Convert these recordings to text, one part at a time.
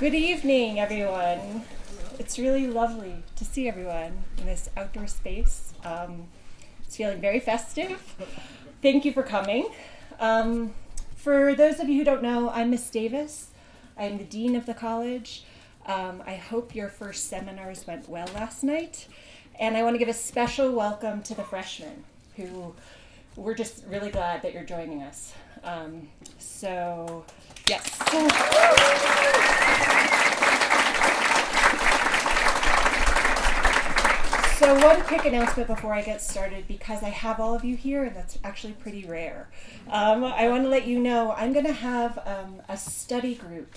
Good evening, everyone. It's really lovely to see everyone in this outdoor space. It's feeling very festive. Thank you for coming. For those of you who don't know, I'm Miss Davis. I'm the Dean of the college. I hope your first seminars went well last night. And I want to give a special welcome to the freshmen who we're just really glad that you're joining us. Yes. So one quick announcement before I get started, because I have all of you here, and that's actually pretty rare. I want to let you know I'm going to have a study group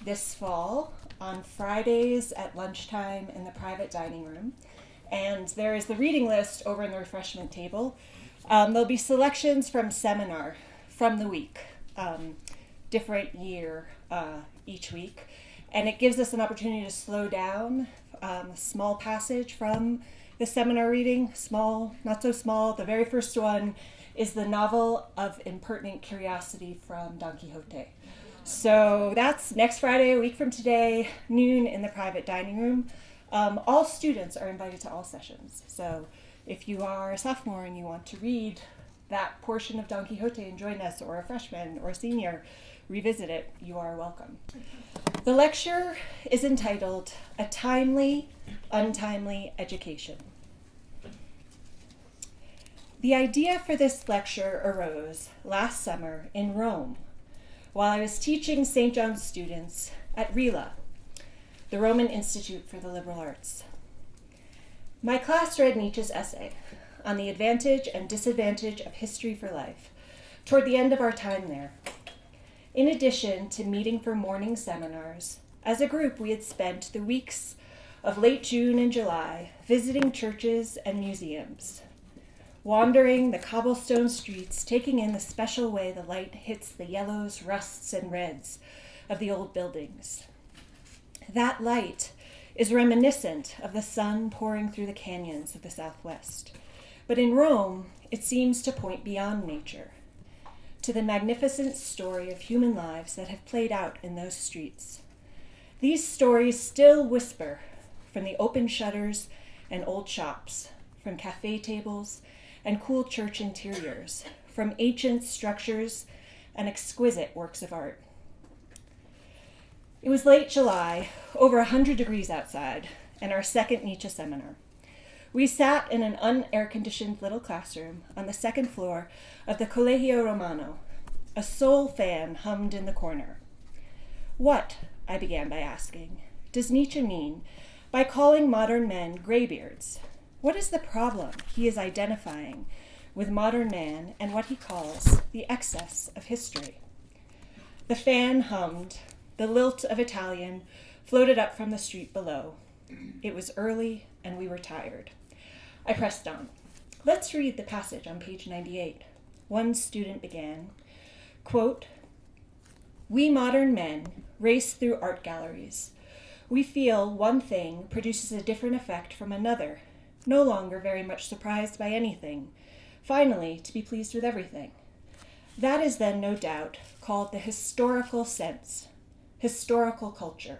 this fall on Fridays at lunchtime in the private dining room. And there is the reading list over in the refreshment table. There'll be selections from seminar from the week, different year each week. And it gives us an opportunity to slow down a small passage from the seminar reading. Small, not so small. The very first one is the novel of impertinent curiosity from Don Quixote. So that's next Friday, a week from today, noon in the private dining room. All students are invited to all sessions. So if you are a sophomore and you want to read that portion of Don Quixote and join us, or a freshman or a senior, revisit it, you are welcome. The lecture is entitled A Timely, Untimely Education. The idea for this lecture arose last summer in Rome while I was teaching St. John's students at RILA, the Roman Institute for the Liberal Arts. My class read Nietzsche's essay on the advantage and disadvantage of history for life toward the end of our time there. In addition to meeting for morning seminars, as a group we had spent the weeks of late June and July visiting churches and museums, wandering the cobblestone streets, taking in the special way the light hits the yellows, rusts, and reds of the old buildings. That light is reminiscent of the sun pouring through the canyons of the Southwest. But in Rome, it seems to point beyond nature, to the magnificent story of human lives that have played out in those streets. These stories still whisper from the open shutters and old shops, from cafe tables and cool church interiors, from ancient structures and exquisite works of art. It was late July, over 100 degrees outside, and our second Nietzsche seminar. We sat in an unair-conditioned little classroom on the second floor of the Collegio Romano. A soul fan hummed in the corner. What, I began by asking, does Nietzsche mean by calling modern men graybeards? What is the problem he is identifying with modern man and what he calls the excess of history? The fan hummed. The lilt of Italian floated up from the street below. It was early and we were tired. I pressed on. Let's read the passage on page 98. One student began, quote, "We modern men race through art galleries. We feel one thing produces a different effect from another, no longer very much surprised by anything, finally to be pleased with everything. That is then, no doubt, called the historical sense, historical culture.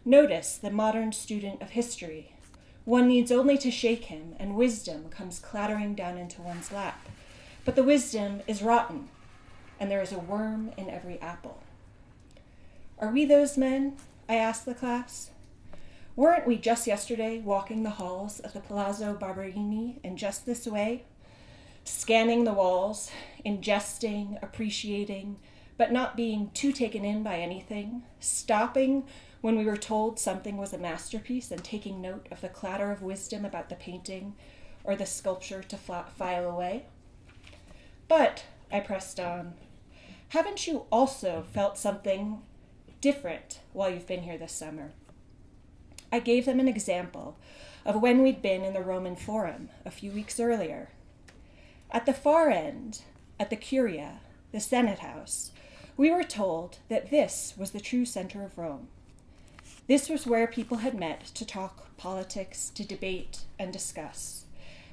Notice the modern student of history. One needs only to shake him, and wisdom comes clattering down into one's lap. But the wisdom is rotten, and there is a worm in every apple." Are we those men? I asked the class. Weren't we just yesterday walking the halls of the Palazzo Barberini in just this way? Scanning the walls, ingesting, appreciating, but not being too taken in by anything, stopping when we were told something was a masterpiece and taking note of the clatter of wisdom about the painting or the sculpture to file away. But, I pressed on, haven't you also felt something different while you've been here this summer? I gave them an example of when we'd been in the Roman Forum a few weeks earlier. At the far end, at the Curia, the Senate House, we were told that this was the true center of Rome. This was where people had met to talk politics, to debate, and discuss.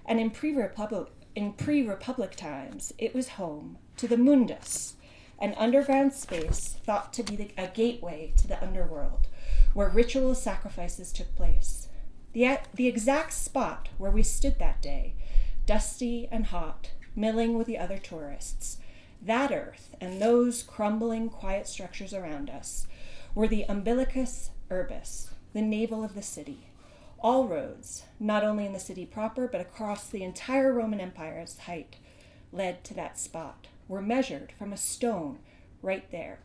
And in pre-Republic times, it was home to the mundus, an underground space thought to be a gateway to the underworld, where ritual sacrifices took place. The exact spot where we stood that day, dusty and hot, milling with the other tourists, that earth and those crumbling, quiet structures around us were the umbilicus urbis, the navel of the city. All roads, not only in the city proper, but across the entire Roman Empire's height, led to that spot, were measured from a stone right there.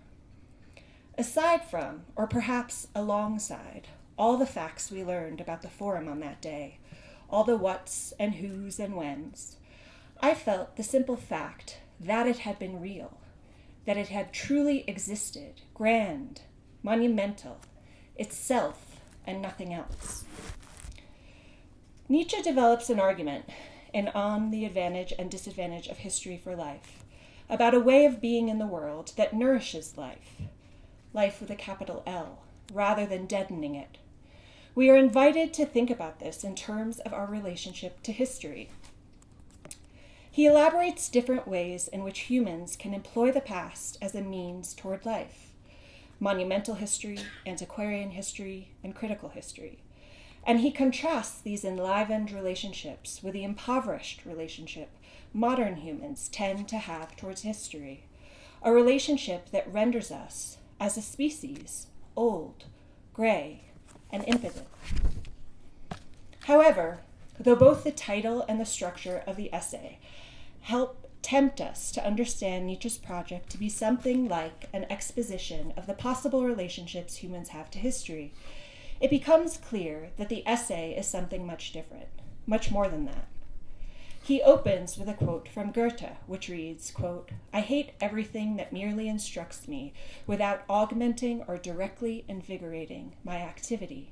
Aside from, or perhaps alongside, all the facts we learned about the Forum on that day, all the whats and whos and whens, I felt the simple fact that it had been real, that it had truly existed, grand, monumental, itself and nothing else. Nietzsche develops an argument On the Advantage and Disadvantage of History for Life, about a way of being in the world that nourishes life, life with a capital L, rather than deadening it. We are invited to think about this in terms of our relationship to history. He elaborates different ways in which humans can employ the past as a means toward life: monumental history, antiquarian history, and critical history. And he contrasts these enlivened relationships with the impoverished relationship modern humans tend to have towards history, a relationship that renders us, as a species, old, gray, and impotent. However, though both the title and the structure of the essay help tempt us to understand Nietzsche's project to be something like an exposition of the possible relationships humans have to history, it becomes clear that the essay is something much different, much more than that. He opens with a quote from Goethe, which reads, quote, "I hate everything that merely instructs me without augmenting or directly invigorating my activity."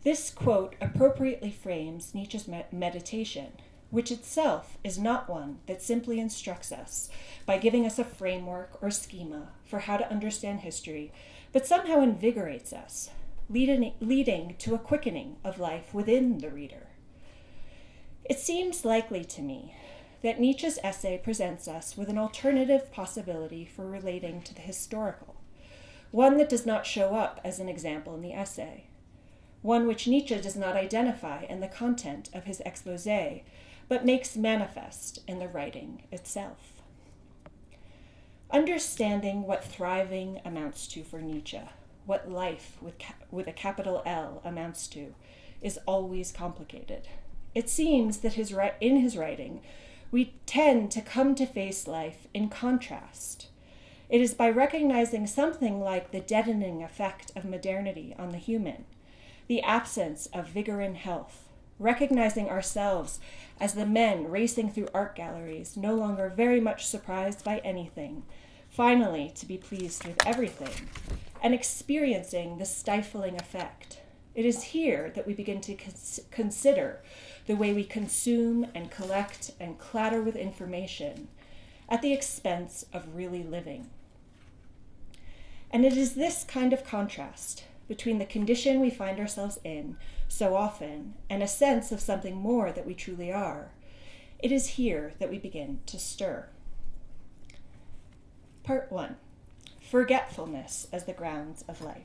This quote appropriately frames Nietzsche's meditation, which itself is not one that simply instructs us by giving us a framework or schema for how to understand history, but somehow invigorates us, leading to a quickening of life within the reader. It seems likely to me that Nietzsche's essay presents us with an alternative possibility for relating to the historical, one that does not show up as an example in the essay, one which Nietzsche does not identify in the content of his exposé, but makes manifest in the writing itself. Understanding what thriving amounts to for Nietzsche, what life with a capital L amounts to, is always complicated. It seems that in his writing, we tend to come to face life in contrast. It is by recognizing something like the deadening effect of modernity on the human, the absence of vigor and health, recognizing ourselves as the men racing through art galleries, no longer very much surprised by anything, finally to be pleased with everything, and experiencing the stifling effect. It is here that we begin to consider the way we consume and collect and clatter with information at the expense of really living. And it is this kind of contrast between the condition we find ourselves in so often and a sense of something more that we truly are. It is here that we begin to stir. Part 1. Forgetfulness as the grounds of life.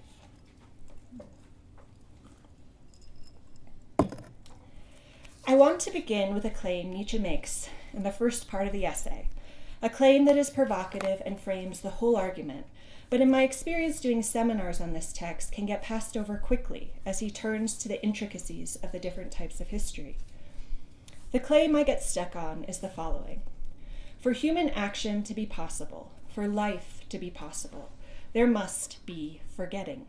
I want to begin with a claim Nietzsche makes in the first part of the essay, a claim that is provocative and frames the whole argument, but in my experience doing seminars on this text can get passed over quickly as he turns to the intricacies of the different types of history. The claim I get stuck on is the following. For human action to be possible, for life to be possible, there must be forgetting.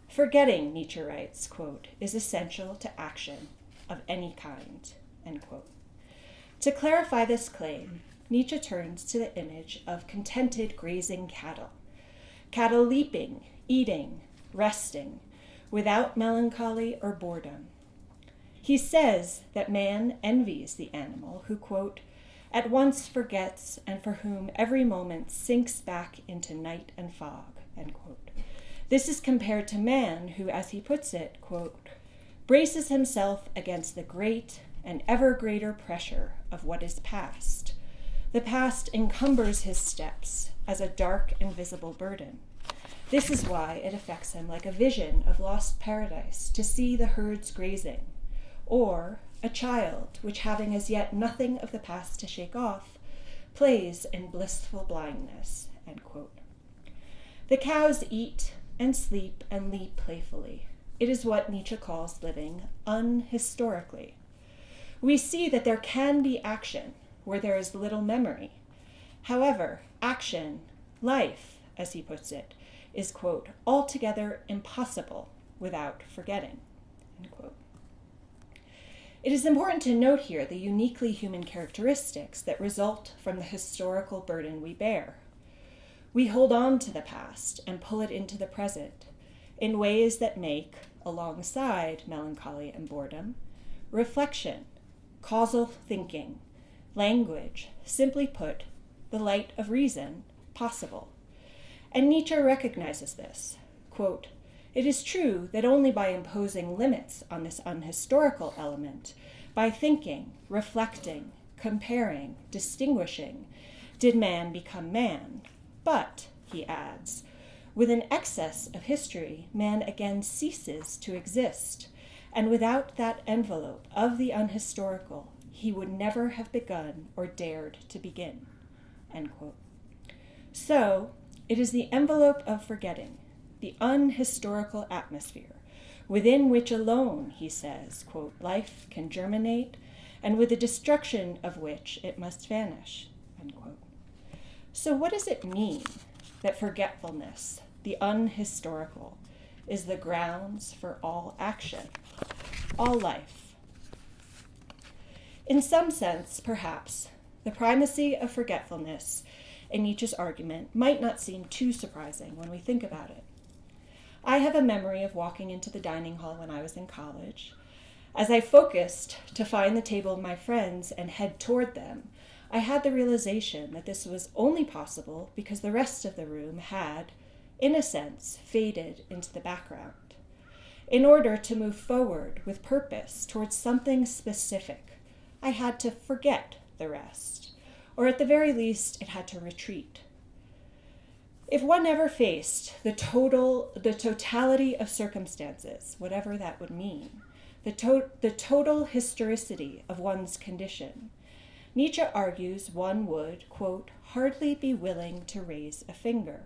Forgetting, Nietzsche writes, quote, is essential to action of any kind, end quote. To clarify this claim, Nietzsche turns to the image of contented grazing cattle. Cattle leaping, eating, resting, without melancholy or boredom. He says that man envies the animal who, quote, at once forgets and for whom every moment sinks back into night and fog, end quote. This is compared to man who, as he puts it, quote, braces himself against the great and ever greater pressure of what is past. The past encumbers his steps as a dark, invisible burden. This is why it affects him like a vision of lost paradise to see the herds grazing, or a child which, having as yet nothing of the past to shake off, plays in blissful blindness, end quote. The cows eat and sleep and leap playfully. It is what Nietzsche calls living unhistorically. We see that there can be action where there is little memory. However, action, life, as he puts it, is, quote, altogether impossible without forgetting, end quote. It is important to note here the uniquely human characteristics that result from the historical burden we bear. We hold on to the past and pull it into the present in ways that make, alongside melancholy and boredom, reflection, causal thinking, language, simply put, the light of reason, possible. And Nietzsche recognizes this. Quote, it is true that only by imposing limits on this unhistorical element, by thinking, reflecting, comparing, distinguishing, did man become man. But, he adds, with an excess of history, man again ceases to exist, and without that envelope of the unhistorical, he would never have begun or dared to begin, end quote. So, it is the envelope of forgetting, the unhistorical atmosphere, within which alone, he says, quote, life can germinate, and with the destruction of which it must vanish, end quote. So what does it mean that forgetfulness, the unhistorical, is the grounds for all action, all life? In some sense, perhaps, the primacy of forgetfulness in Nietzsche's argument might not seem too surprising when we think about it. I have a memory of walking into the dining hall when I was in college. As I focused to find the table of my friends and head toward them, I had the realization that this was only possible because the rest of the room had, in a sense, faded into the background. In order to move forward with purpose towards something specific, I had to forget the rest, or at the very least, it had to retreat. If one ever faced the totality of circumstances, whatever that would mean, the total historicity of one's condition, Nietzsche argues one would, quote, hardly be willing to raise a finger.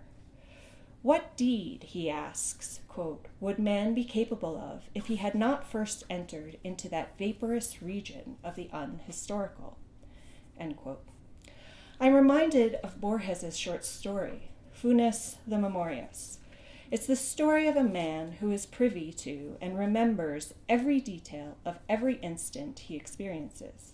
What deed, he asks, quote, would man be capable of if he had not first entered into that vaporous region of the unhistorical, end quote. I'm reminded of Borges's short story, Funes the Memorias. It's the story of a man who is privy to and remembers every detail of every instant he experiences.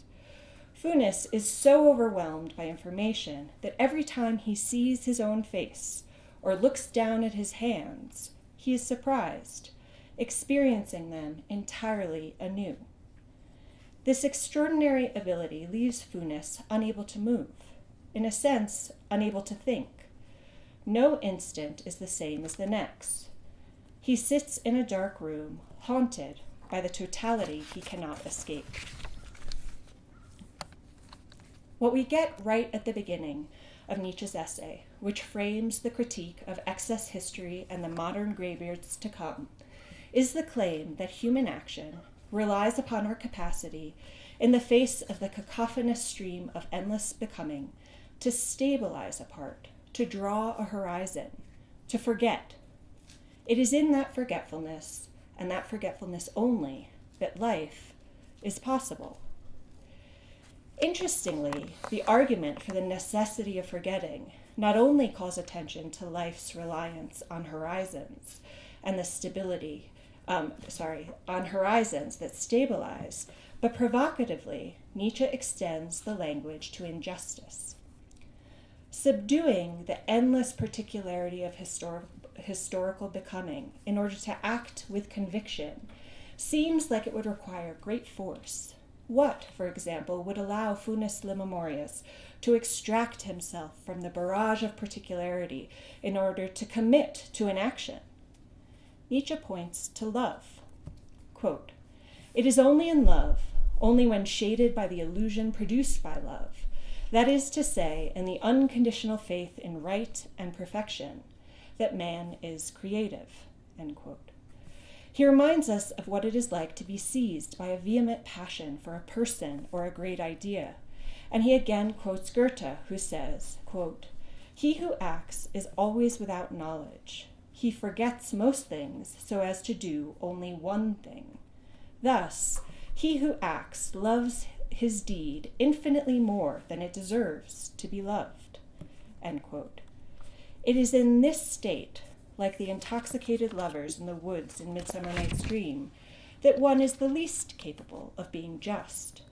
Funes is so overwhelmed by information that every time he sees his own face or looks down at his hands, he is surprised, experiencing them entirely anew. This extraordinary ability leaves Funes unable to move, in a sense, unable to think. No instant is the same as the next. He sits in a dark room, haunted by the totality he cannot escape. What we get right at the beginning of Nietzsche's essay, which frames the critique of excess history and the modern graybeards to come, is the claim that human action relies upon our capacity, in the face of the cacophonous stream of endless becoming, to stabilize a part, to draw a horizon, to forget. It is in that forgetfulness, and that forgetfulness only, that life is possible. Interestingly, the argument for the necessity of forgetting not only calls attention to life's reliance on horizons and the stability, on horizons that stabilize, but provocatively, Nietzsche extends the language to injustice. Subduing the endless particularity of historical becoming in order to act with conviction seems like it would require great force. What, for example, would allow Funes le Memorias to extract himself from the barrage of particularity in order to commit to an action? Nietzsche points to love. Quote, it is only in love, only when shaded by the illusion produced by love, that is to say, in the unconditional faith in right and perfection, that man is creative, end quote. He reminds us of what it is like to be seized by a vehement passion for a person or a great idea. And he again quotes Goethe, who says, quote, "He who acts is always without knowledge. He forgets most things so as to do only one thing. Thus, he who acts loves his deed infinitely more than it deserves to be loved," end quote. It is in this state, like the intoxicated lovers in the woods in Midsummer Night's Dream, that one is the least capable of being just.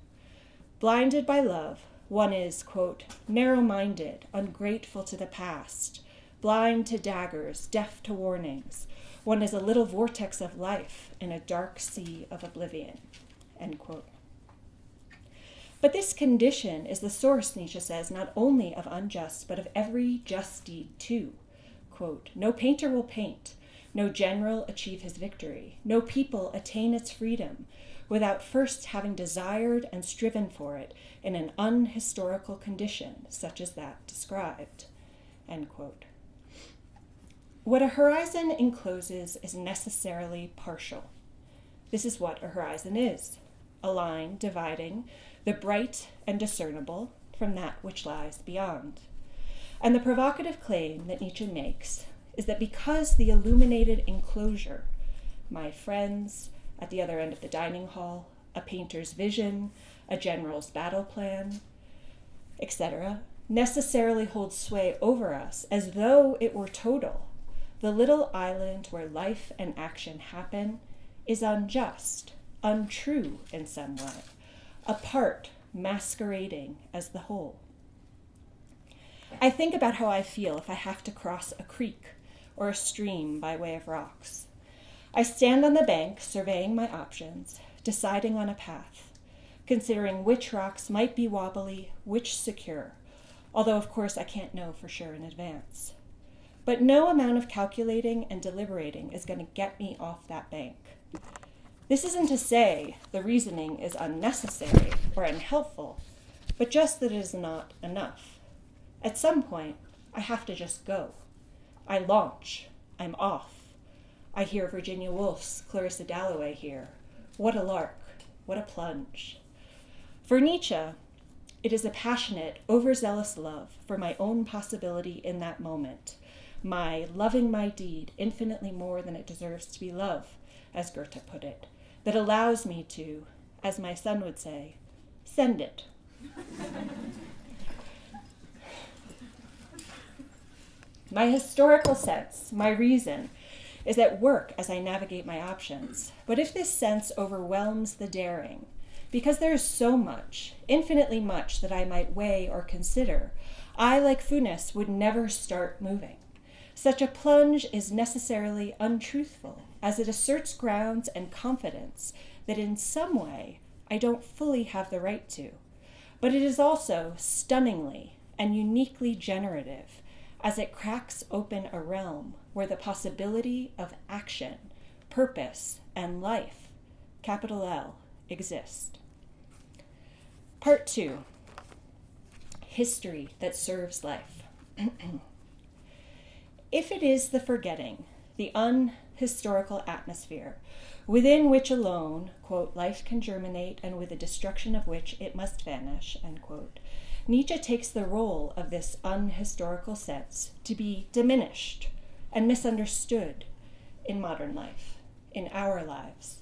Blinded by love, one is, quote, "narrow-minded, ungrateful to the past, blind to daggers, deaf to warnings. One is a little vortex of life in a dark sea of oblivion," end quote. But this condition is the source, Nietzsche says, not only of unjust, but of every just deed too. Quote, "No painter will paint, no general achieve his victory, no people attain its freedom, without first having desired and striven for it in an unhistorical condition such as that described," end quote. What a horizon encloses is necessarily partial. This is what a horizon is, a line dividing the bright and discernible from that which lies beyond. And the provocative claim that Nietzsche makes is that because the illuminated enclosure, my friends at the other end of the dining hall, a painter's vision, a general's battle plan, etc., necessarily holds sway over us as though it were total, the little island where life and action happen is unjust, untrue in some way, a part masquerading as the whole. I think about how I feel if I have to cross a creek or a stream by way of rocks. I stand on the bank surveying my options, deciding on a path, considering which rocks might be wobbly, which secure, although of course I can't know for sure in advance. But no amount of calculating and deliberating is going to get me off that bank. This isn't to say the reasoning is unnecessary or unhelpful, but just that it is not enough. At some point, I have to just go. I launch. I'm off. I hear Virginia Woolf's Clarissa Dalloway here. What a lark. What a plunge. For Nietzsche, it is a passionate, overzealous love for my own possibility in that moment, my loving my deed infinitely more than it deserves to be loved, as Goethe put it, that allows me to, as my son would say, send it. My historical sense, my reason, is at work as I navigate my options. But if this sense overwhelms the daring, because there is so much, infinitely much that I might weigh or consider, I, like Funes, would never start moving. Such a plunge is necessarily untruthful, as it asserts grounds and confidence that in some way I don't fully have the right to. But it is also stunningly and uniquely generative, as it cracks open a realm where the possibility of action, purpose, and life, capital L, exist. Part 2, history that serves life. If it is the forgetting, the unhistorical atmosphere, within which alone, quote, life can germinate and with the destruction of which it must vanish, end quote, Nietzsche takes the role of this unhistorical sense to be diminished and misunderstood in modern life, in our lives.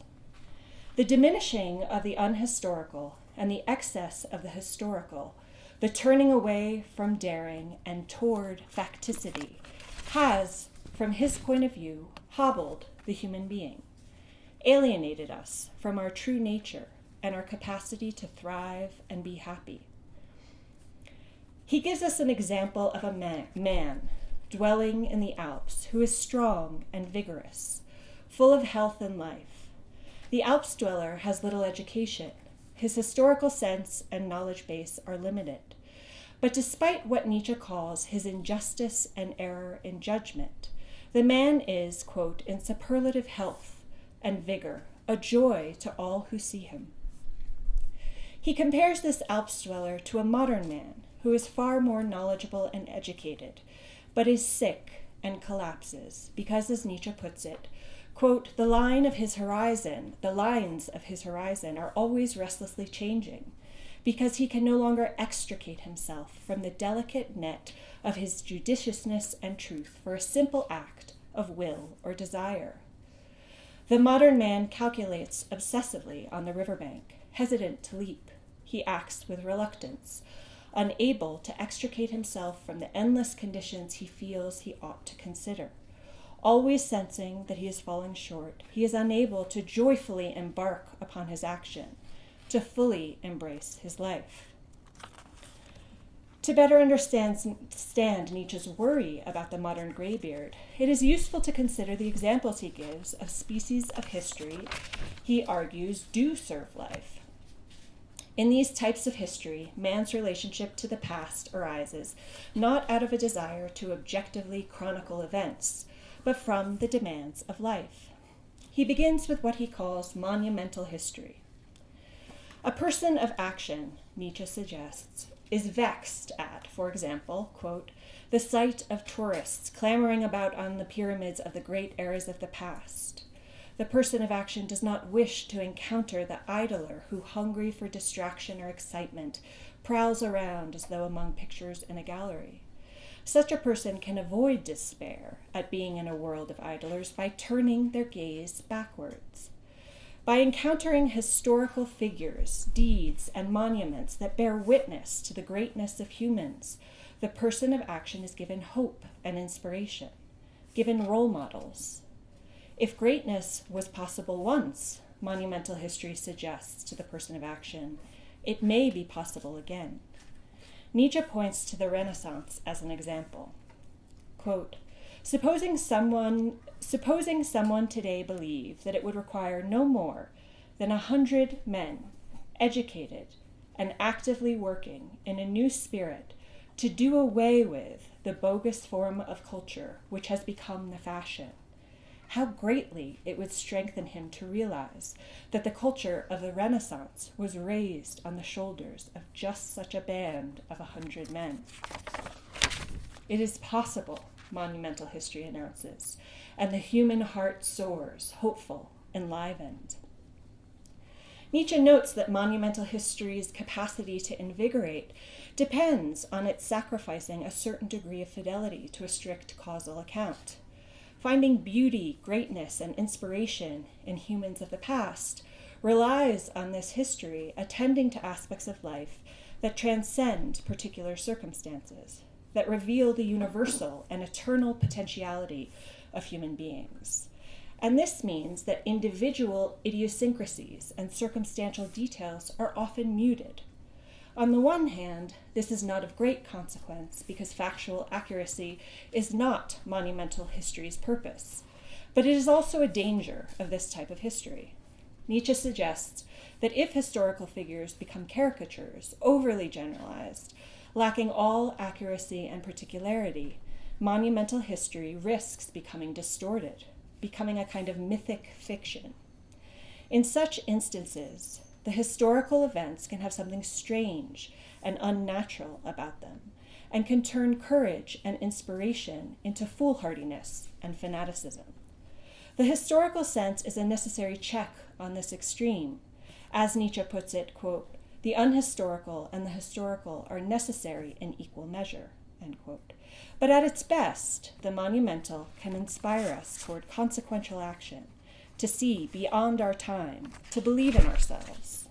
The diminishing of the unhistorical and the excess of the historical, the turning away from daring and toward facticity, has, from his point of view, hobbled the human being, alienated us from our true nature and our capacity to thrive and be happy. He gives us an example of a man dwelling in the Alps who is strong and vigorous, full of health and life. The Alps dweller has little education. His historical sense and knowledge base are limited. But despite what Nietzsche calls his injustice and error in judgment, the man is, quote, in superlative health and vigor, a joy to all who see him. He compares this Alps dweller to a modern man who is far more knowledgeable and educated, but is sick and collapses because, as Nietzsche puts it, quote, the lines of his horizon are always restlessly changing, because he can no longer extricate himself from the delicate net of his judiciousness and truth for a simple act of will or desire. The modern man calculates obsessively on the riverbank, hesitant to leap. He acts with reluctance, unable to extricate himself from the endless conditions he feels he ought to consider. Always sensing that he is falling short, he is unable to joyfully embark upon his action, to fully embrace his life. To better understand Nietzsche's worry about the modern graybeard, it is useful to consider the examples he gives of species of history he argues do serve life. In these types of history, man's relationship to the past arises not out of a desire to objectively chronicle events, but from the demands of life. He begins with what he calls monumental history. A person of action, Nietzsche suggests, is vexed at, for example, quote, the sight of tourists clamoring about on the pyramids of the great eras of the past. The person of action does not wish to encounter the idler who, hungry for distraction or excitement, prowls around as though among pictures in a gallery. Such a person can avoid despair at being in a world of idlers by turning their gaze backwards. By encountering historical figures, deeds, and monuments that bear witness to the greatness of humans, the person of action is given hope and inspiration, given role models. If greatness was possible once, monumental history suggests to the person of action, it may be possible again. Nietzsche points to the Renaissance as an example. Quote, Supposing someone today believed that it would require no more than 100 men, educated and actively working in a new spirit, to do away with the bogus form of culture which has become the fashion, how greatly it would strengthen him to realize that the culture of the Renaissance was raised on the shoulders of just such a band of 100 men. It is possible, monumental history announces, and the human heart soars, hopeful, enlivened. Nietzsche notes that monumental history's capacity to invigorate depends on its sacrificing a certain degree of fidelity to a strict causal account. Finding beauty, greatness, and inspiration in humans of the past relies on this history attending to aspects of life that transcend particular circumstances, that reveal the universal and eternal potentiality of human beings. And this means that individual idiosyncrasies and circumstantial details are often muted. On the one hand, this is not of great consequence because factual accuracy is not monumental history's purpose, but it is also a danger of this type of history. Nietzsche suggests that if historical figures become caricatures, overly generalized, lacking all accuracy and particularity, monumental history risks becoming distorted, becoming a kind of mythic fiction. In such instances, the historical events can have something strange and unnatural about them, and can turn courage and inspiration into foolhardiness and fanaticism. The historical sense is a necessary check on this extreme. As Nietzsche puts it, quote, the unhistorical and the historical are necessary in equal measure, end quote. But at its best, the monumental can inspire us toward consequential action, to see beyond our time, to believe in ourselves.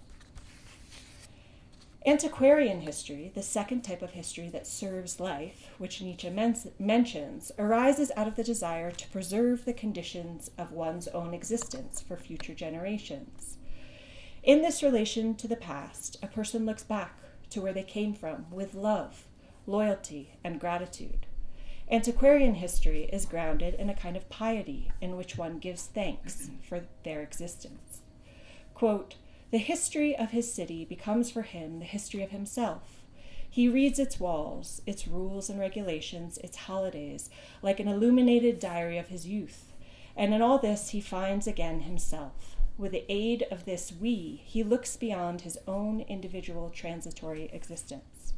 Antiquarian history, the second type of history that serves life, which Nietzsche mentions, arises out of the desire to preserve the conditions of one's own existence for future generations. In this relation to the past, a person looks back to where they came from with love, loyalty, and gratitude. Antiquarian history is grounded in a kind of piety in which one gives thanks for their existence. Quote, the history of his city becomes for him the history of himself. He reads its walls, its rules and regulations, its holidays, like an illuminated diary of his youth. And in all this he finds again himself. With the aid of this we, he looks beyond his own individual transitory existence.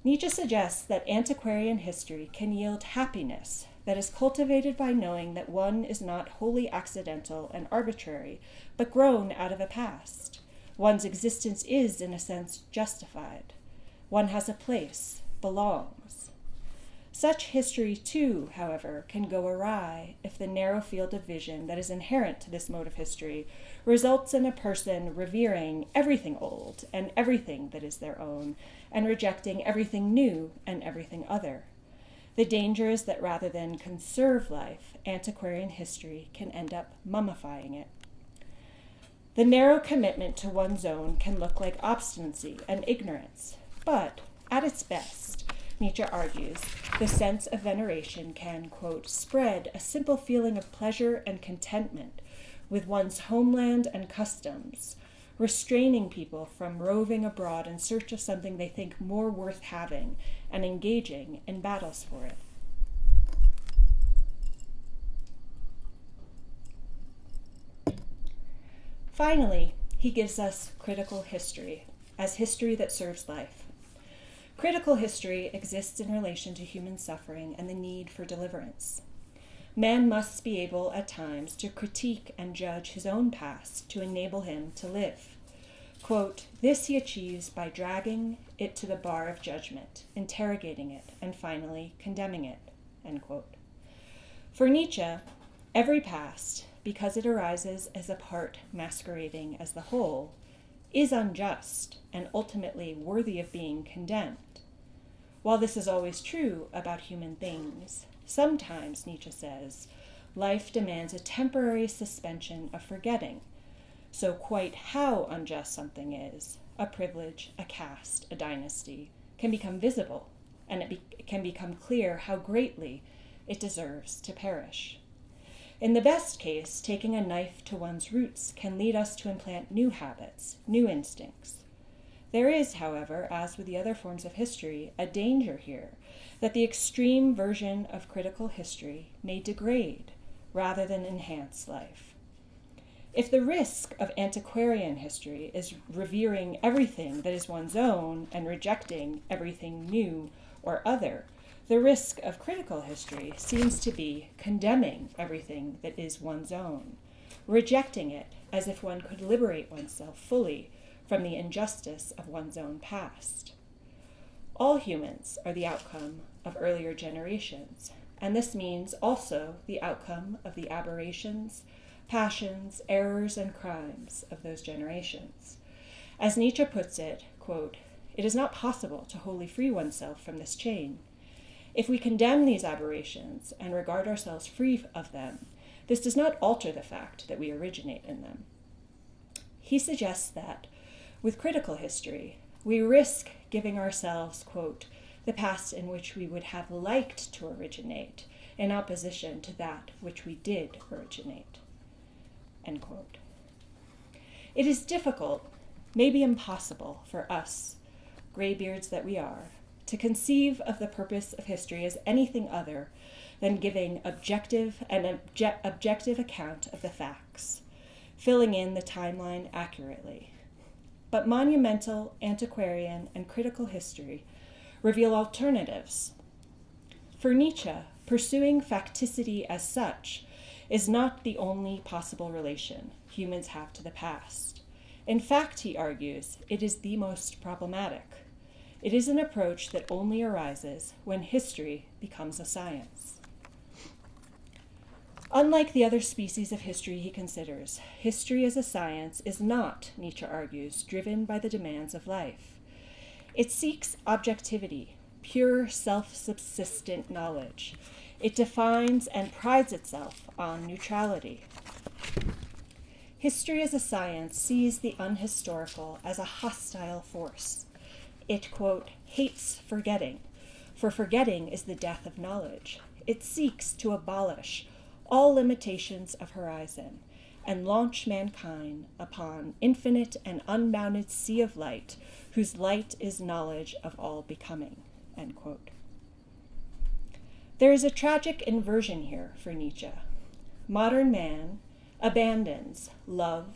Nietzsche suggests that antiquarian history can yield happiness that is cultivated by knowing that one is not wholly accidental and arbitrary, but grown out of a past. One's existence is, in a sense, justified. One has a place, belongs. Such history, too, however, can go awry if the narrow field of vision that is inherent to this mode of history results in a person revering everything old and everything that is their own, and rejecting everything new and everything other. The danger is that rather than conserve life, antiquarian history can end up mummifying it. The narrow commitment to one's own can look like obstinacy and ignorance, but at its best, Nietzsche argues, the sense of veneration can, quote, spread a simple feeling of pleasure and contentment with one's homeland and customs, restraining people from roving abroad in search of something they think more worth having and engaging in battles for it. Finally, he gives us critical history as history that serves life. Critical history exists in relation to human suffering and the need for deliverance. Man must be able at times to critique and judge his own past to enable him to live. Quote, this he achieves by dragging it to the bar of judgment, interrogating it, and finally condemning it, end quote. For Nietzsche, every past, because it arises as a part masquerading as the whole, is unjust and ultimately worthy of being condemned. While this is always true about human things, sometimes, Nietzsche says, life demands a temporary suspension of forgetting. So quite how unjust something is, a privilege, a caste, a dynasty, can become visible, and it can become clear how greatly it deserves to perish. In the best case, taking a knife to one's roots can lead us to implant new habits, new instincts. There is, however, as with the other forms of history, a danger here that the extreme version of critical history may degrade rather than enhance life. If the risk of antiquarian history is revering everything that is one's own and rejecting everything new or other, the risk of critical history seems to be condemning everything that is one's own, rejecting it as if one could liberate oneself fully from the injustice of one's own past. All humans are the outcome of earlier generations, and this means also the outcome of the aberrations, passions, errors, and crimes of those generations. As Nietzsche puts it, quote, it is not possible to wholly free oneself from this chain. If we condemn these aberrations and regard ourselves free of them, this does not alter the fact that we originate in them. He suggests that, with critical history, we risk giving ourselves, quote, the past in which we would have liked to originate, in opposition to that which we did originate, end quote. It is difficult, maybe impossible, for us, graybeards that we are, to conceive of the purpose of history as anything other than giving objective account of the facts, filling in the timeline accurately. But monumental, antiquarian, and critical history reveal alternatives. For Nietzsche, pursuing facticity as such is not the only possible relation humans have to the past. In fact, he argues, it is the most problematic. It is an approach that only arises when history becomes a science. Unlike the other species of history he considers, history as a science is not, Nietzsche argues, driven by the demands of life. It seeks objectivity, pure self-subsistent knowledge. It defines and prides itself on neutrality. History as a science sees the unhistorical as a hostile force. It, quote, hates forgetting, for forgetting is the death of knowledge. It seeks to abolish all limitations of horizon and launch mankind upon infinite and unbounded sea of light, whose light is knowledge of all becoming, end quote. There is a tragic inversion here for Nietzsche. Modern man abandons love,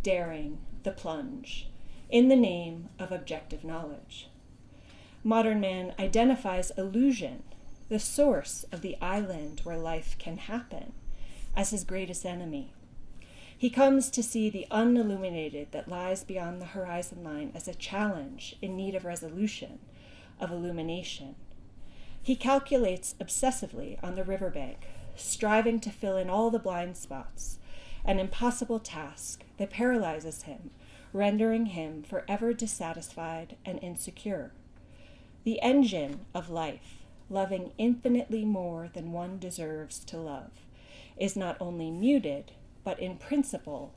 daring, the plunge, in the name of objective knowledge. Modern man identifies illusion the source of the island where life can happen, as his greatest enemy. He comes to see the unilluminated that lies beyond the horizon line as a challenge in need of resolution, of illumination. He calculates obsessively on the riverbank, striving to fill in all the blind spots, an impossible task that paralyzes him, rendering him forever dissatisfied and insecure. The engine of life, loving infinitely more than one deserves to love, is not only muted, but in principle,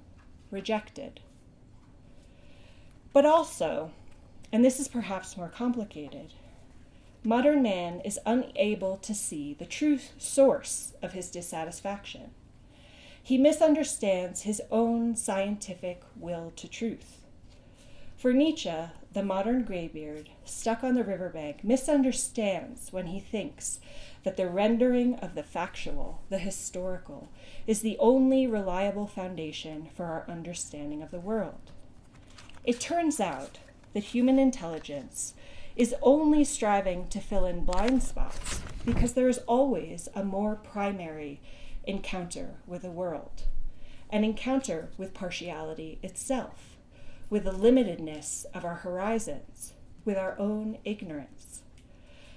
rejected. But also, and this is perhaps more complicated, modern man is unable to see the true source of his dissatisfaction. He misunderstands his own scientific will to truth. For Nietzsche, the modern graybeard, stuck on the riverbank, misunderstands when he thinks that the rendering of the factual, the historical, is the only reliable foundation for our understanding of the world. It turns out that human intelligence is only striving to fill in blind spots because there is always a more primary encounter with the world, an encounter with partiality itself, with the limitedness of our horizons, with our own ignorance.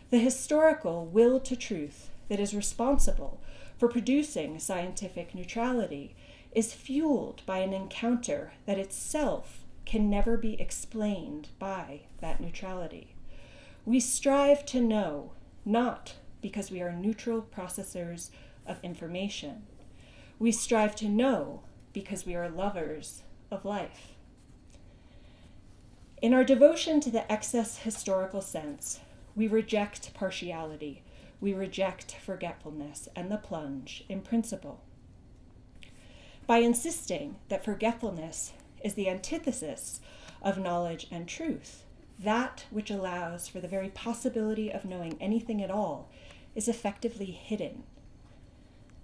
The historical will to truth that is responsible for producing scientific neutrality is fueled by an encounter that itself can never be explained by that neutrality. We strive to know, not because we are neutral processors of information. We strive to know because we are lovers of life. In our devotion to the excess historical sense, we reject partiality, we reject forgetfulness and the plunge in principle. By insisting that forgetfulness is the antithesis of knowledge and truth, that which allows for the very possibility of knowing anything at all is effectively hidden.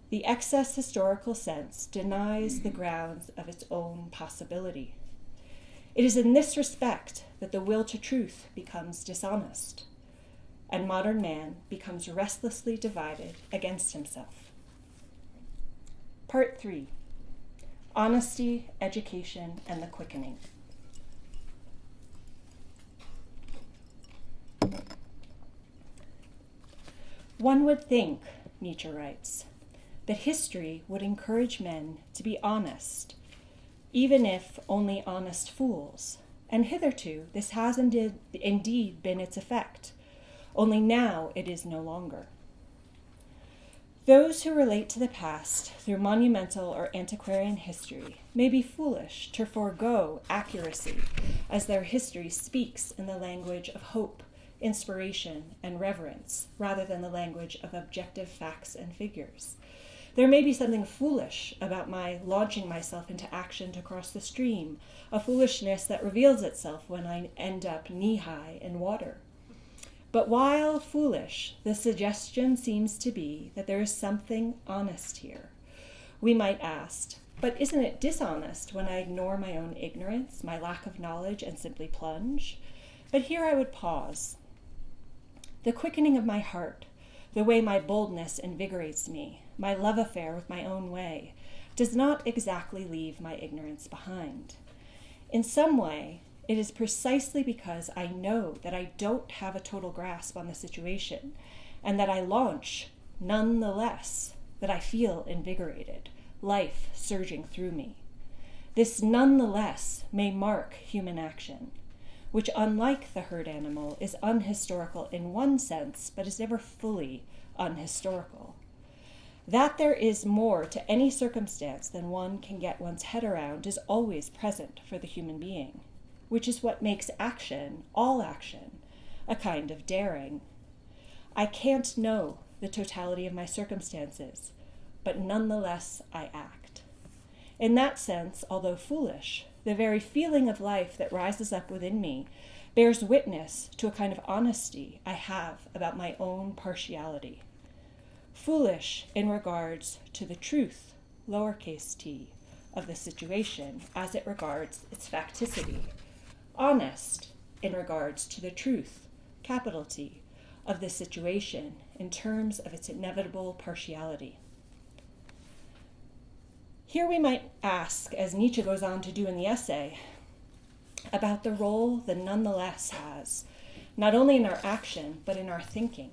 The excess historical sense denies the grounds of its own possibility. It is in this respect that the will to truth becomes dishonest, and modern man becomes restlessly divided against himself. Part 3. Honesty, Education, and the Quickening. One would think, Nietzsche writes, that history would encourage men to be honest, even if only honest fools, and hitherto this has indeed been its effect, only now it is no longer. Those who relate to the past through monumental or antiquarian history may be foolish to forego accuracy, as their history speaks in the language of hope, inspiration, and reverence, rather than the language of objective facts and figures. There may be something foolish about my launching myself into action to cross the stream, a foolishness that reveals itself when I end up knee-high in water. But while foolish, the suggestion seems to be that there is something honest here. We might ask, but isn't it dishonest when I ignore my own ignorance, my lack of knowledge, and simply plunge? But here I would pause. The quickening of my heart, the way my boldness invigorates me, my love affair with my own way, does not exactly leave my ignorance behind. In some way, it is precisely because I know that I don't have a total grasp on the situation, and that I launch nonetheless, that I feel invigorated, life surging through me. This nonetheless may mark human action, which, unlike the herd animal, is unhistorical in one sense, but is never fully unhistorical. That there is more to any circumstance than one can get one's head around is always present for the human being, which is what makes action, all action, a kind of daring. I can't know the totality of my circumstances, but nonetheless I act. In that sense, although foolish, the very feeling of life that rises up within me bears witness to a kind of honesty I have about my own partiality. Foolish in regards to the truth, lowercase t, of the situation as it regards its facticity. Honest in regards to the truth, capital T, of the situation in terms of its inevitable partiality. Here we might ask, as Nietzsche goes on to do in the essay, about the role the nonetheless has, not only in our action, but in our thinking.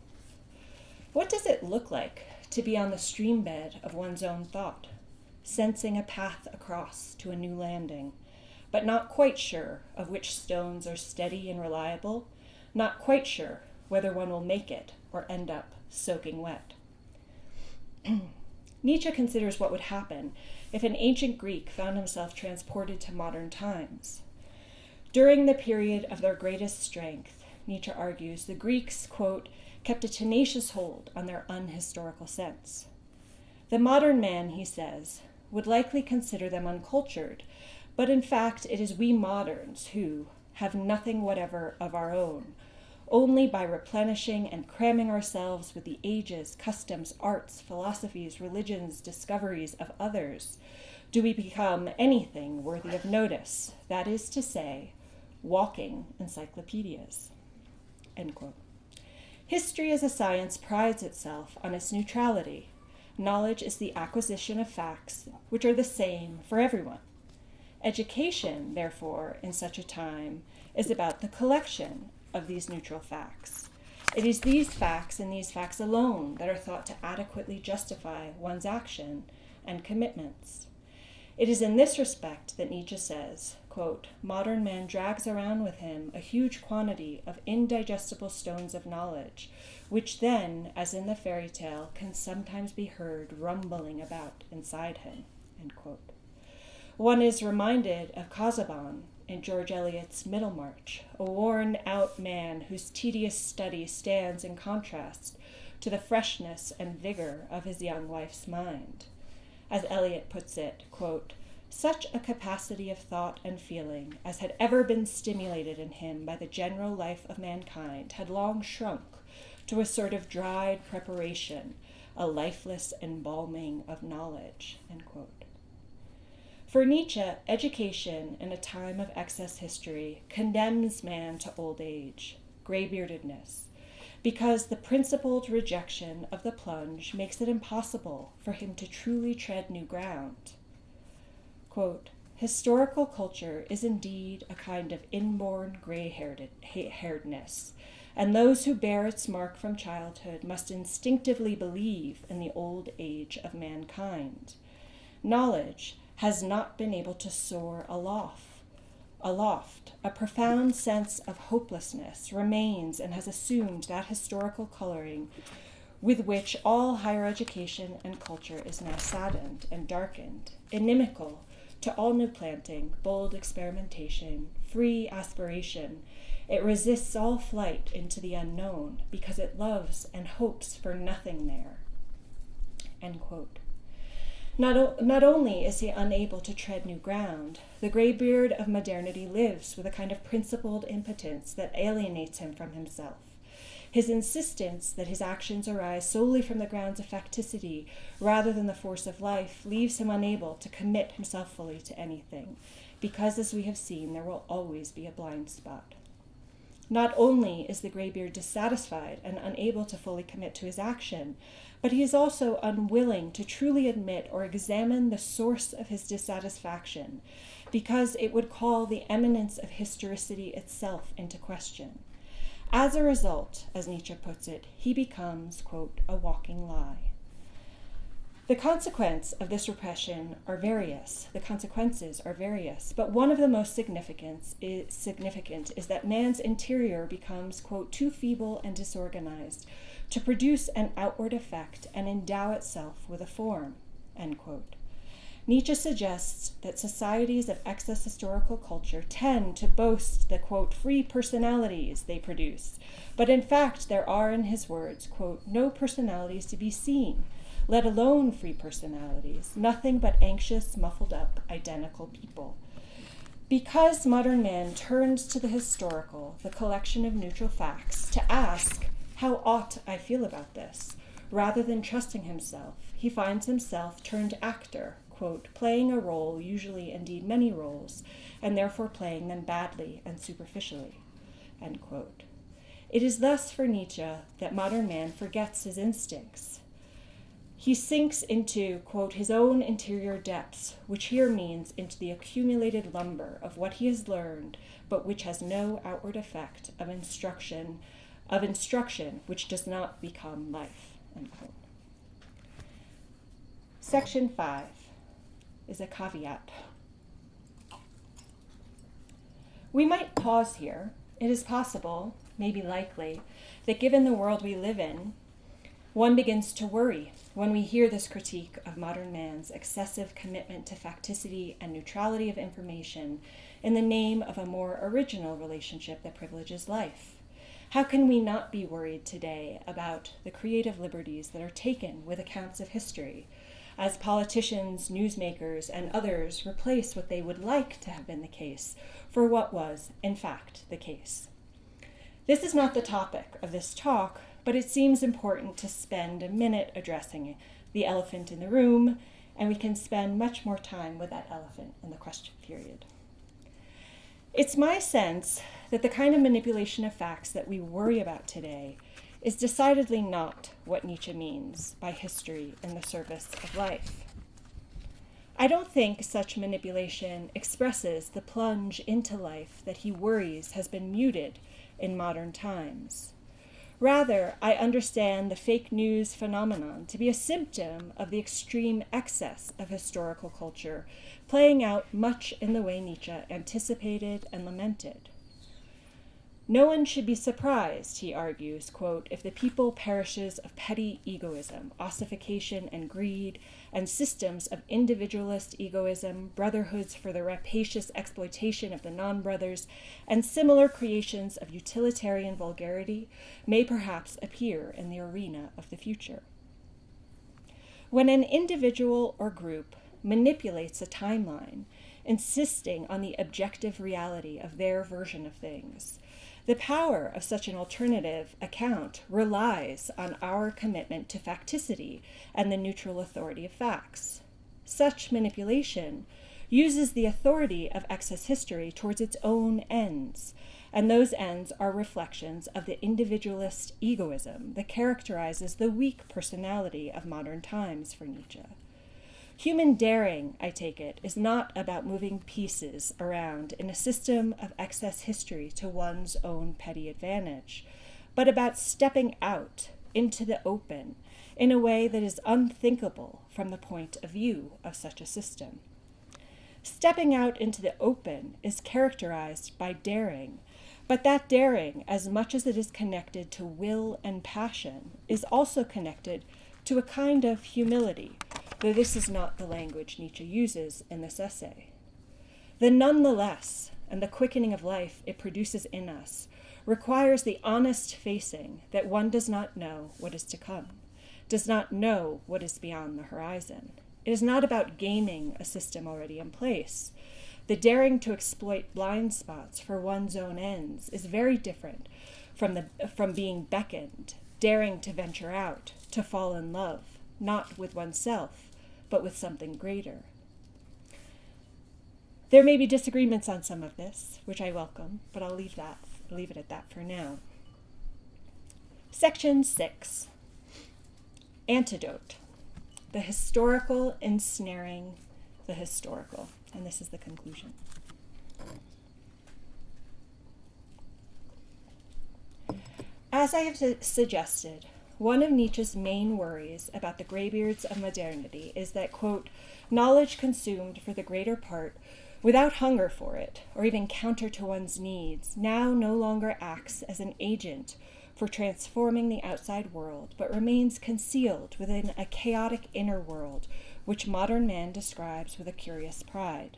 What does it look like to be on the streambed of one's own thought, sensing a path across to a new landing, but not quite sure of which stones are steady and reliable, not quite sure whether one will make it or end up soaking wet? Nietzsche considers what would happen if an ancient Greek found himself transported to modern times. During the period of their greatest strength, Nietzsche argues, the Greeks, quote, kept a tenacious hold on their unhistorical sense. The modern man, he says, would likely consider them uncultured, but in fact it is we moderns who have nothing whatever of our own. Only by replenishing and cramming ourselves with the ages, customs, arts, philosophies, religions, discoveries of others do we become anything worthy of notice, that is to say, walking encyclopedias, end quote. History as a science prides itself on its neutrality. Knowledge is the acquisition of facts which are the same for everyone. Education, therefore, in such a time, is about the collection of these neutral facts. It is these facts and these facts alone that are thought to adequately justify one's action and commitments. It is in this respect that Nietzsche says, quote, modern man drags around with him a huge quantity of indigestible stones of knowledge, which then, as in the fairy tale, can sometimes be heard rumbling about inside him, end quote. One is reminded of Casaubon in George Eliot's Middlemarch, a worn-out man whose tedious study stands in contrast to the freshness and vigor of his young wife's mind. As Eliot puts it, quote, such a capacity of thought and feeling as had ever been stimulated in him by the general life of mankind had long shrunk to a sort of dried preparation, a lifeless embalming of knowledge, end quote. For Nietzsche, education in a time of excess history condemns man to old age, graybeardedness, because the principled rejection of the plunge makes it impossible for him to truly tread new ground. Quote, historical culture is indeed a kind of inborn gray-hairedness, and those who bear its mark from childhood must instinctively believe in the old age of mankind. Knowledge has not been able to soar aloft. A profound sense of hopelessness remains and has assumed that historical coloring with which all higher education and culture is now saddened and darkened, inimical to all new planting, bold experimentation, free aspiration. It resists all flight into the unknown because it loves and hopes for nothing there, end quote. Not only is he unable to tread new ground, the graybeard of modernity lives with a kind of principled impotence that alienates him from himself. His insistence that his actions arise solely from the grounds of facticity rather than the force of life leaves him unable to commit himself fully to anything, because, as we have seen, there will always be a blind spot. Not only is the graybeard dissatisfied and unable to fully commit to his action, but he is also unwilling to truly admit or examine the source of his dissatisfaction, because it would call the eminence of historicity itself into question. As a result, as Nietzsche puts it, he becomes, quote, a walking lie. The consequences of this repression are various, but one of the most significant is that man's interior becomes, quote, too feeble and disorganized to produce an outward effect and endow itself with a form, end quote. Nietzsche suggests that societies of excess historical culture tend to boast the, quote, free personalities they produce, but in fact there are, in his words, quote, no personalities to be seen, let alone free personalities, nothing but anxious, muffled up, identical people. Because modern man turns to the historical, the collection of neutral facts, to ask, how ought I feel about this? Rather than trusting himself, he finds himself turned actor, quote, playing a role, usually indeed many roles, and therefore playing them badly and superficially, end quote. It is thus for Nietzsche that modern man forgets his instincts. He sinks into, quote, his own interior depths, which here means into the accumulated lumber of what he has learned, but which has no outward effect of instruction which does not become life, end quote. Section 5 is a caveat. We might pause here. It is possible, maybe likely, that given the world we live in, one begins to worry when we hear this critique of modern man's excessive commitment to facticity and neutrality of information in the name of a more original relationship that privileges life. How can we not be worried today about the creative liberties that are taken with accounts of history, as politicians, newsmakers, and others replace what they would like to have been the case for what was, in fact, the case? This is not the topic of this talk, but it seems important to spend a minute addressing the elephant in the room, and we can spend much more time with that elephant in the question period. It's my sense that the kind of manipulation of facts that we worry about today is decidedly not what Nietzsche means by history in the service of life. I don't think such manipulation expresses the plunge into life that he worries has been muted in modern times. Rather, I understand the fake news phenomenon to be a symptom of the extreme excess of historical culture, playing out much in the way Nietzsche anticipated and lamented. No one should be surprised, he argues, quote, if the people perishes of petty egoism, ossification and greed, and systems of individualist egoism, brotherhoods for the rapacious exploitation of the non-brothers, and similar creations of utilitarian vulgarity may perhaps appear in the arena of the future. When an individual or group manipulates a timeline, insisting on the objective reality of their version of things, the power of such an alternative account relies on our commitment to facticity and the neutral authority of facts. Such manipulation uses the authority of excess history towards its own ends, and those ends are reflections of the individualist egoism that characterizes the weak personality of modern times for Nietzsche. Human daring, I take it, is not about moving pieces around in a system of excess history to one's own petty advantage, but about stepping out into the open in a way that is unthinkable from the point of view of such a system. Stepping out into the open is characterized by daring, but that daring, as much as it is connected to will and passion, is also connected to a kind of humility, though this is not the language Nietzsche uses in this essay. The nonetheless and the quickening of life it produces in us requires the honest facing that one does not know what is to come, does not know what is beyond the horizon. It is not about gaming a system already in place. The daring to exploit blind spots for one's own ends is very different from being beckoned, daring to venture out, to fall in love, not with oneself, but with something greater. There may be disagreements on some of this, which I welcome, but I'll leave it at that for now. Section 6, Antidote, the historical ensnaring the historical, and this is the conclusion. As I have suggested, one of Nietzsche's main worries about the graybeards of modernity is that, quote, knowledge consumed for the greater part without hunger for it, or even counter to one's needs, now no longer acts as an agent for transforming the outside world, but remains concealed within a chaotic inner world, which modern man describes with a curious pride,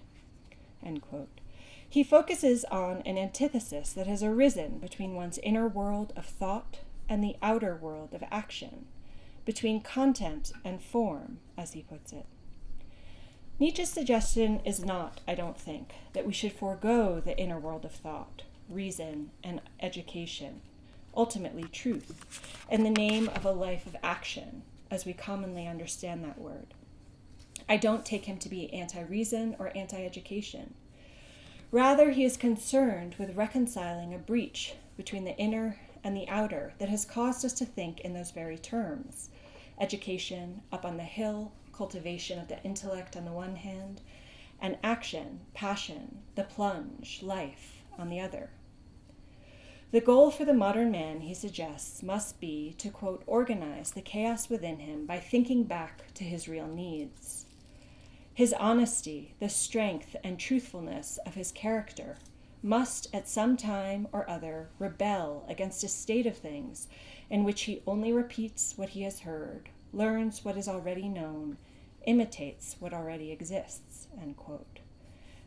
end quote. He focuses on an antithesis that has arisen between one's inner world of thought and the outer world of action, between content and form, as he puts it. Nietzsche's suggestion is not, I don't think, that we should forego the inner world of thought, reason, and education, ultimately truth, in the name of a life of action, as we commonly understand that word. I don't take him to be anti-reason or anti-education. Rather, he is concerned with reconciling a breach between the inner and the outer that has caused us to think in those very terms. Education, up on the hill, cultivation of the intellect on the one hand, and action, passion, the plunge, life on the other. The goal for the modern man, he suggests, must be to, quote, organize the chaos within him by thinking back to his real needs. His honesty, the strength and truthfulness of his character, must at some time or other rebel against a state of things in which he only repeats what he has heard, learns what is already known, imitates what already exists, end quote.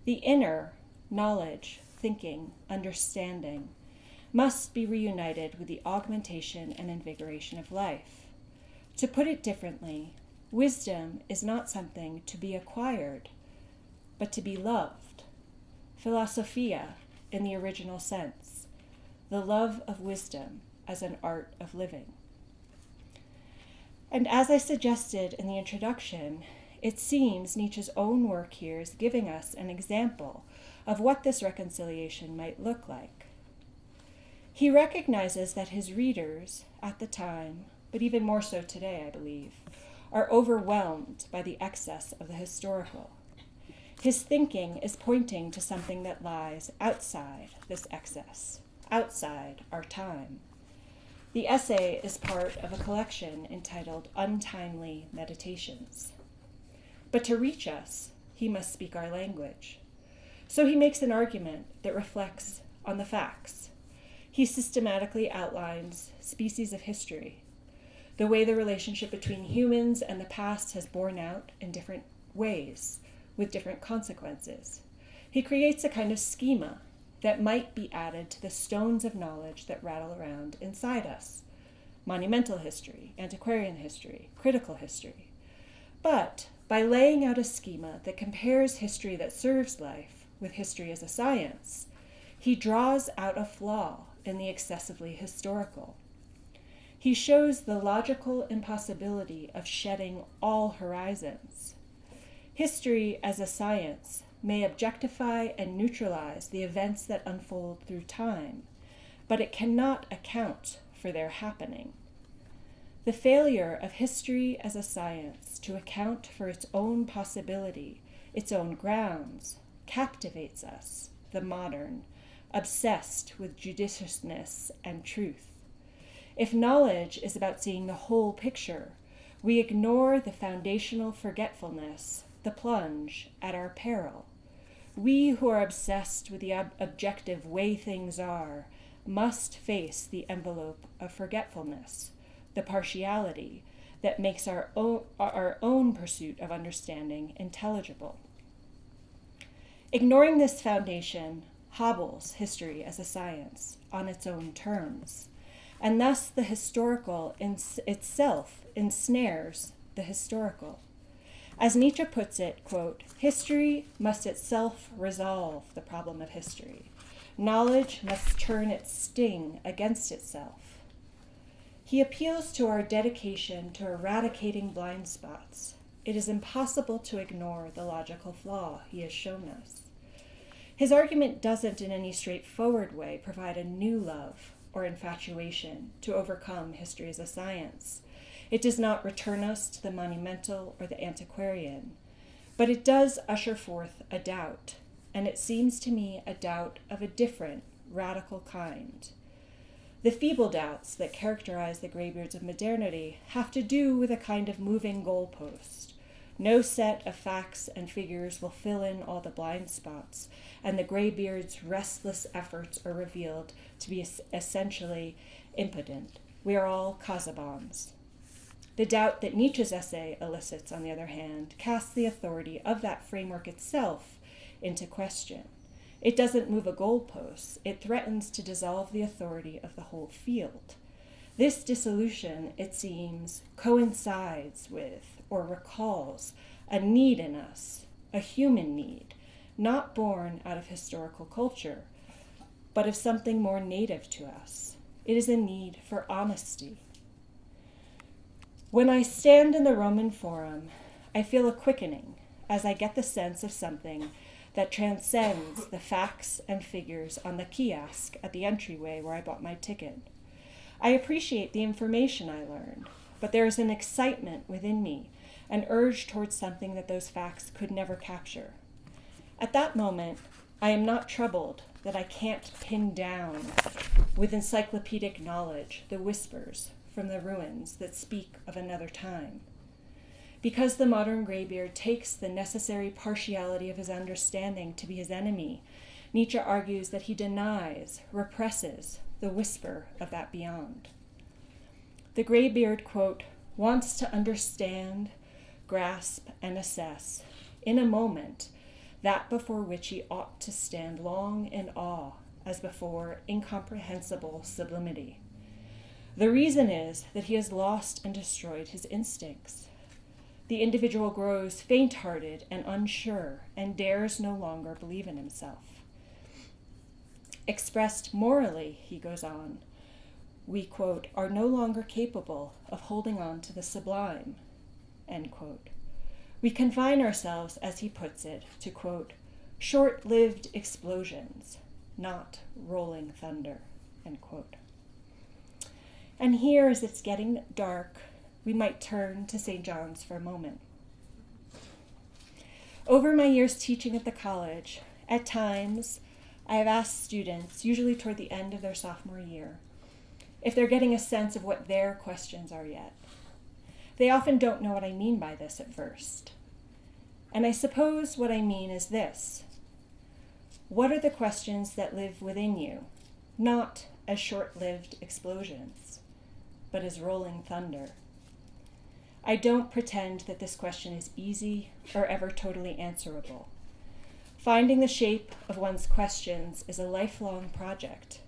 The inner, knowledge, thinking, understanding, must be reunited with the augmentation and invigoration of life. To put it differently, wisdom is not something to be acquired, but to be loved. Philosophia, in the original sense, the love of wisdom as an art of living. And as I suggested in the introduction, it seems Nietzsche's own work here is giving us an example of what this reconciliation might look like. He recognizes that his readers at the time, but even more so today, I believe, are overwhelmed by the excess of the historical. His thinking is pointing to something that lies outside this excess, outside our time. The essay is part of a collection entitled Untimely Meditations. But to reach us, he must speak our language. So he makes an argument that reflects on the facts. He systematically outlines species of history, the way the relationship between humans and the past has borne out in different ways, with different consequences. He creates a kind of schema that might be added to the stones of knowledge that rattle around inside us: monumental history, antiquarian history, critical history. But by laying out a schema that compares history that serves life with history as a science, he draws out a flaw in the excessively historical. He shows the logical impossibility of shedding all horizons. History as a science may objectify and neutralize the events that unfold through time, but it cannot account for their happening. The failure of history as a science to account for its own possibility, its own grounds, captivates us, the modern, obsessed with judiciousness and truth. If knowledge is about seeing the whole picture, we ignore the foundational forgetfulness, the plunge, at our peril. We who are obsessed with the objective way things are must face the envelope of forgetfulness, the partiality that makes our own pursuit of understanding intelligible. Ignoring this foundation hobbles history as a science on its own terms, and thus the historical itself ensnares the historical. As Nietzsche puts it, quote, history must itself resolve the problem of history. Knowledge must turn its sting against itself. He appeals to our dedication to eradicating blind spots. It is impossible to ignore the logical flaw he has shown us. His argument doesn't in any straightforward way provide a new love or infatuation to overcome history as a science. It does not return us to the monumental or the antiquarian, but it does usher forth a doubt, and it seems to me a doubt of a different, radical kind. The feeble doubts that characterize the graybeards of modernity have to do with a kind of moving goalpost. No set of facts and figures will fill in all the blind spots, and the graybeard's restless efforts are revealed to be essentially impotent. We are all Casabons. The doubt that Nietzsche's essay elicits, on the other hand, casts the authority of that framework itself into question. It doesn't move a goalpost. It threatens to dissolve the authority of the whole field. This dissolution, it seems, coincides with or recalls a need in us, a human need, not born out of historical culture, but of something more native to us. It is a need for honesty. When I stand in the Roman Forum, I feel a quickening as I get the sense of something that transcends the facts and figures on the kiosk at the entryway where I bought my ticket. I appreciate the information I learned, but there is an excitement within me, an urge towards something that those facts could never capture. At that moment, I am not troubled that I can't pin down with encyclopedic knowledge the whispers from the ruins that speak of another time. Because the modern graybeard takes the necessary partiality of his understanding to be his enemy, Nietzsche argues that he denies, represses the whisper of that beyond. The graybeard, quote, wants to understand, grasp, and assess, in a moment, that before which he ought to stand long in awe, as before incomprehensible sublimity. The reason is that he has lost and destroyed his instincts. The individual grows faint-hearted and unsure and dares no longer believe in himself. Expressed morally, he goes on, we, quote, are no longer capable of holding on to the sublime, end quote. We confine ourselves, as he puts it, to, quote, short-lived explosions, not rolling thunder, end quote. And here, as it's getting dark, we might turn to St. John's for a moment. Over my years teaching at the college, at times, I have asked students, usually toward the end of their sophomore year, if they're getting a sense of what their questions are yet. They often don't know what I mean by this at first. And I suppose what I mean is this. What are the questions that live within you, not as short-lived explosions, but as rolling thunder? I don't pretend that this question is easy or ever totally answerable. Finding the shape of one's questions is a lifelong project,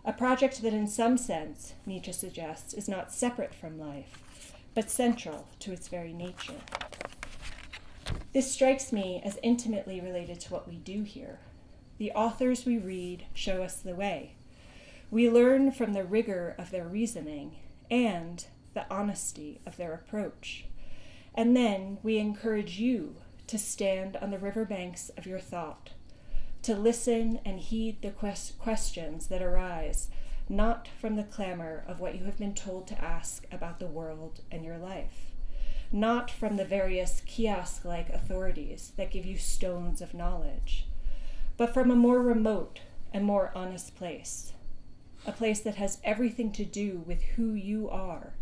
a project that in some sense, Nietzsche suggests, is not separate from life, but central to its very nature. This strikes me as intimately related to what we do here. The authors we read show us the way. We learn from the rigor of their reasoning and the honesty of their approach. And then we encourage you to stand on the riverbanks of your thought, to listen and heed the questions that arise, not from the clamor of what you have been told to ask about the world and your life, not from the various kiosk-like authorities that give you stones of knowledge, but from a more remote and more honest place, a place that has everything to do with who you are,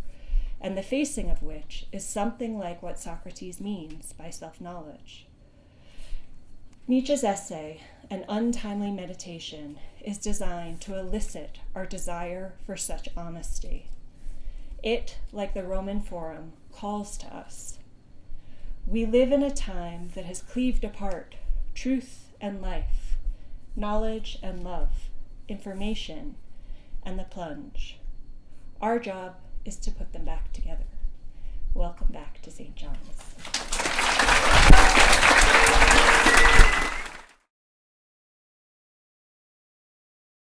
and the facing of which is something like what Socrates means by self-knowledge. Nietzsche's essay, An Untimely Meditation, is designed to elicit our desire for such honesty. It, like the Roman Forum, calls to us. We live in a time that has cleaved apart truth and life, knowledge and love, information and the plunge. Our job is to put them back together. Welcome back to St. John's.